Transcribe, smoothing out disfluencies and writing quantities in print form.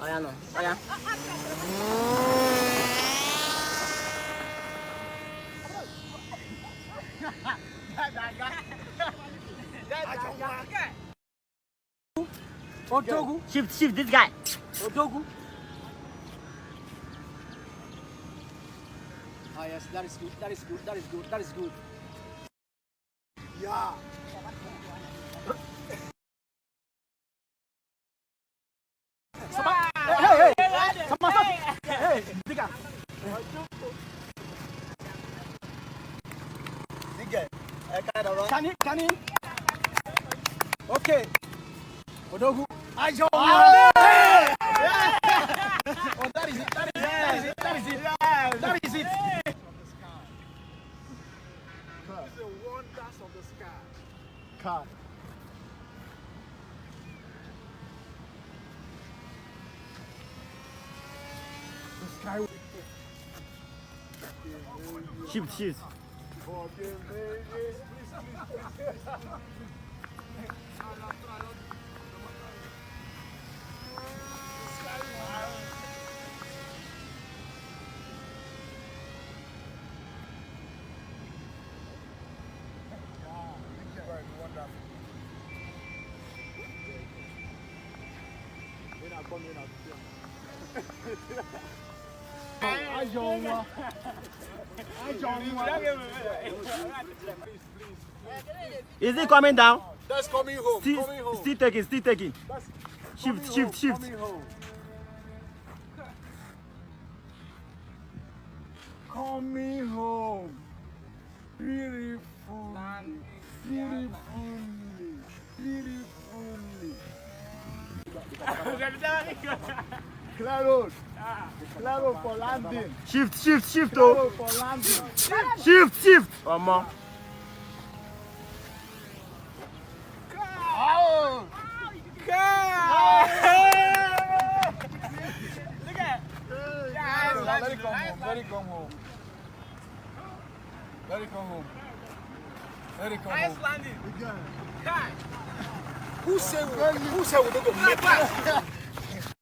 Oh yeah, no. Oh yeah. Odogu. Shift this guy. Odogu. Ah yes, that is good. That is good. That is good. That is good. Yeah. Hey, hey, Digga. Can he? Okay. Odogu. Ajo. Oh, that is it. That is it. That is it. That is it. It's the wonders of the sky. Car. The sky. Shift. Is it coming down? That's coming home. Still taking. Shift. Coming home. Coming home. Beautiful. Claro for landing. Shift Claro oh. for landing. Shift. Mama. Oh! Look at let it come home. Nice landing. Who said we don't go make it?